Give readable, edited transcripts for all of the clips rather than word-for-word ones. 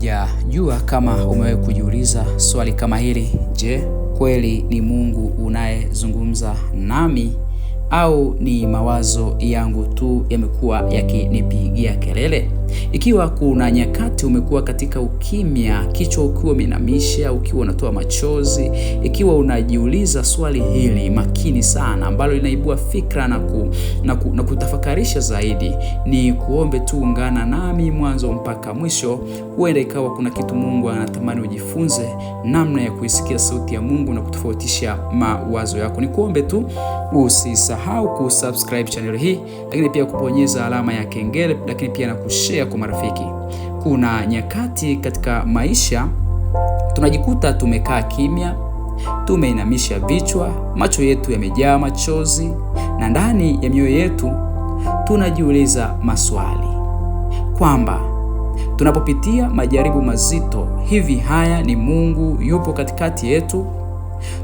Sijajua kama umewahi kujiuliza swali kama hili. Je, kweli ni Mungu unayezungumza nami au ni mawazo yangu tu yamekuwa yakinipigia kelele? Ikiwa kuna nyakati umekuwa katika ukimya, kichwa ukiwa umeinamisha, ukiwa unatoa machozi, ikiwa unajiuliza swali hili makini sana ambalo linaibua fikra na kutafakarisha zaidi, ni kuombe tu ungana nami mwanzo mpaka mwisho. Huenda ikawa kuna kitu Mungu anatamani ujifunze, namna ya kuisikia sauti ya Mungu na kutofautisha mawazo yako. Ni kuombe tu usisahau kusubscribe channel hii, lakini pia kubonyeza alama ya kengele, lakini pia na kushare kwa marafiki. Kuna nyakati katika maisha tunajikuta tumekaa kimya, tumeinamisha vichwa, macho yetu yamejaa machozi, na ndani ya mioyo yetu tunajiuliza maswali kwamba tunapopitia majaribu mazito, hivi haya ni Mungu yupo katikati yetu?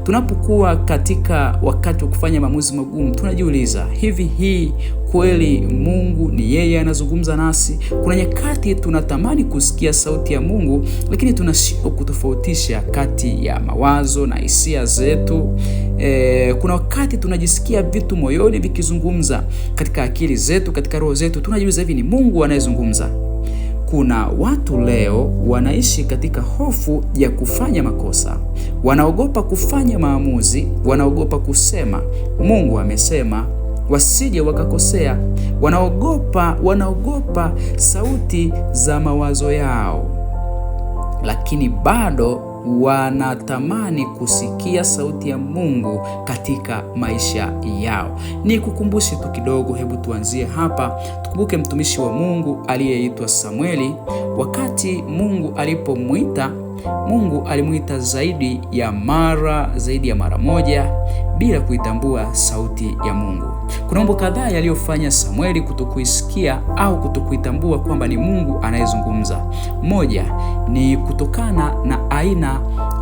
Tunapokuwa katika wakati wa kufanya maamuzi magumu, tunajiuliza, hivi hii kweli Mungu ni yeye anazungumza nasi? Kuna nyakati tunatamani kusikia sauti ya Mungu, lakini tunashindwa kutofautisha kati ya mawazo na hisia zetu. Kuna wakati tunajisikia vitu moyoni vikizungumza katika akili zetu, katika roho zetu. Tunajiuliza, hivi ni Mungu anayezungumza? Kuna watu leo wanaishi katika hofu ya kufanya makosa. Wanaogopa kufanya maamuzi, wanaogopa kusema Mungu amesema, wasije wakakosea. Wanaogopa sauti za mawazo yao, lakini bado wanatamani kusikia sauti ya Mungu katika maisha yao. Ni kukumbushe tu kidogo, hebu tuanzie hapa. Tukumbuke mtumishi wa Mungu aliyeitwa Samueli. Wakati Mungu alipomwita, Mungu alimuita zaidi ya mara moja bila kuitambua sauti ya Mungu. Kuna mambo kadhaa yaliyofanya Samueli kutokuisikia au kutokuitambua kwamba ni Mungu anayezungumza. Moja ni kutokana na aina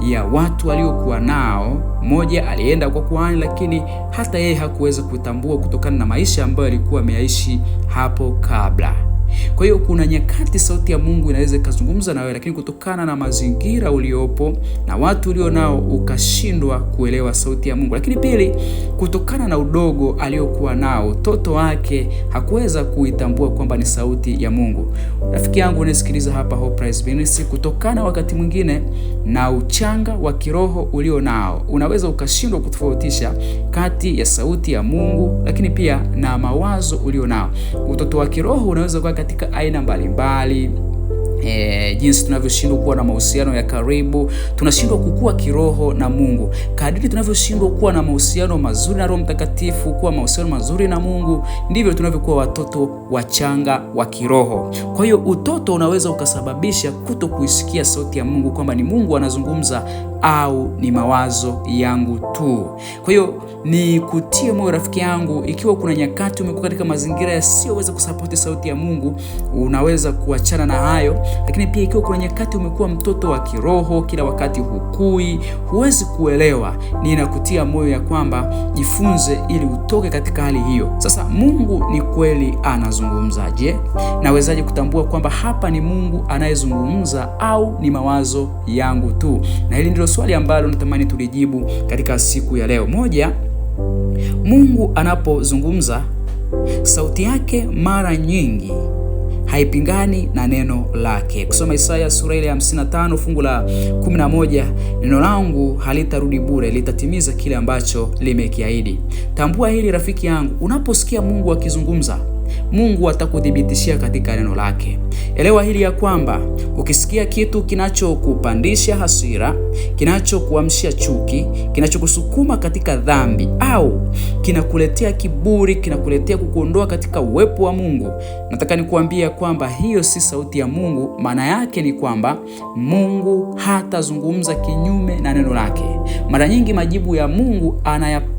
ya watu waliokuwa nao. Mmoja alienda kwa kuhani, lakini hata yeye hakuweza kutambua kutokana na maisha ambayo alikuwa ameyaishi hapo kabla. Kwa hiyo kuna nyakati sauti ya Mungu inaweza ikazungumza na wewe, lakini kutokana na mazingira uliopo na watu ulio nao ukashindwa kuelewa sauti ya Mungu. Lakini pili, kutokana na udogo aliokuwa nao, utoto wake hakuweza kuitambua kwamba ni sauti ya Mungu. Rafiki yangu unasikiliza hapa Hope Prize Ministry, kutokana wakati mwingine na uchanga wa kiroho ulio nao, unaweza ukashindwa kutofautisha kati ya sauti ya Mungu lakini pia na mawazo ulio nao. Utoto wa kiroho unaweza kuwa katika aina mbalimbali. Jinsi tunavyoshindwa kuwa na mahusiano ya karibu, tunashindwa kukua kiroho na Mungu. Kadiri tunavyoshindwa kuwa na mahusiano mazuri na Roho Mtakatifu, kuwa mahusiano mazuri na Mungu, ndivyo tunavyokuwa watoto wachanga wa kiroho. Kwa hiyo utoto unaweza ukasababisha kutokuisikia sauti ya Mungu, kwamba ni Mungu anazungumza au ni mawazo yangu tu. Kwa hiyo ni kutie moyo rafiki yangu, ikiwa kuna nyakati umekuwa katika mazingira yasiyoweza kusapoti sauti ya Mungu, unaweza kuachana na hayo. Lakini pia ikiwa kuna nyakati umekuwa mtoto wa kiroho, kila wakati hukui, huwezi kuelewa, ninakutia moyo ya kwamba jifunze ili utoke katika hali hiyo. Sasa Mungu ni kweli anazungumza. Je, nawezaje kutambua kwamba hapa ni Mungu anayezungumza au ni mawazo yangu tu? Na hili ndilo swali ambalo natamani tulijibu katika siku ya leo. Moja, Mungu anapozungumza, sauti yake mara nyingi haipingani na neno lake. Kusoma Isaya sura ile ya 55 fungu la 11, neno langu halitarudi bure, litatimiza kile ambacho limekiahidi. Tambua hili rafiki yangu, unaposikia Mungu akizungumza, Mungu atakudhibitishia katika neno lake. Elewa hili ya kwamba ukisikia kitu kinachokupandisha hasira, kinachokuamshia chuki, kinachokusukuma katika dhambi, au kinakuletea kiburi, kinakuletea kukuondoa katika uwepo wa Mungu, nataka nikuambia kwamba hiyo si sauti ya Mungu. Maana yake ni kwamba Mungu hatazungumza kinyume na neno lake. Mara nyingi majibu ya Mungu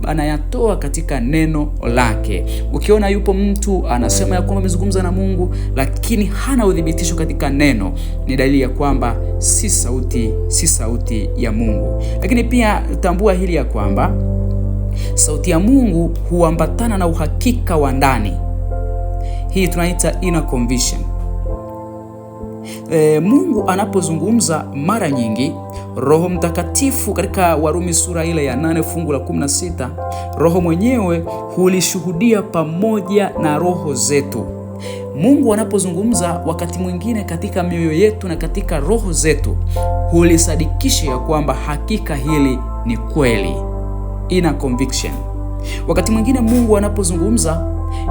anayatoa katika neno lake. Ukiona yupo mtu anasema ya kwamba amezungumza na Mungu lakini hana udhibitisho katika neno, ni dalili ya kwamba si sauti ya Mungu. Lakini pia tambua hili ya kwamba sauti ya Mungu huambatana na uhakika wa ndani. Hii tunaita inner conviction. Mungu anapozungumza mara nyingi, Roho Mtakatifu katika Warumi sura ile ya 8 fungu la 16, Roho mwenyewe hulishuhudia pamoja na roho zetu. Mungu anapozungumza wakati mwingine katika mioyo yetu na katika roho zetu, hulisadikisha ya kwamba hakika hili ni kweli. Ina conviction. Wakati mwingine Mungu anapozungumza,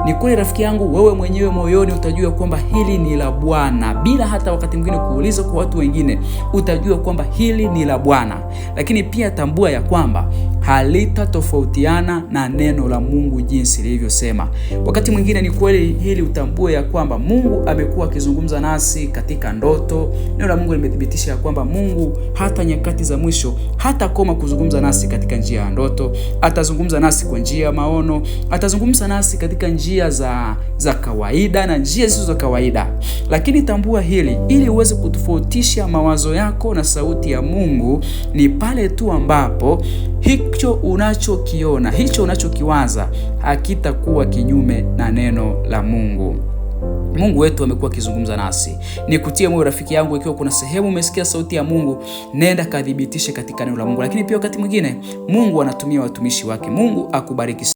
ni kweli rafiki yangu, wewe mwenyewe moyoni utajua kwamba hili ni la Bwana, bila hata wakati mwingine kuuliza kwa watu wengine, utajua kwamba hili ni la Bwana. Lakini pia tambua ya kwamba halitatofautiana na neno la Mungu jinsi lilivyosema. Wakati mwingine ni kweli hili utambue ya kwamba Mungu amekuwa akizungumza nasi katika ndoto. Neno la Mungu limethibitisha ya kwamba Mungu hata nyakati za mwisho hatakoma kuzungumza nasi katika njia ya ndoto. Atazungumza nasi kwa njia ya maono, atazungumza nasi katika njia za kawaida na njia zisizo za kawaida. Lakini tambua hili, ili uweze kutofautisha mawazo yako na sauti ya Mungu, ni pale tu ambapo hicho unachokiona, hicho unachokiwaza hakitakuwa kinyume na neno la Mungu. Mungu wetu amekuwa akizungumza nasi. Nikutie moyo rafiki yangu, ikiwa kuna sehemu umesikia sauti ya Mungu, nenda kadhibitishe katika neno la Mungu. Lakini pia wakati mwingine Mungu anatumia watumishi wake. Mungu akubariki.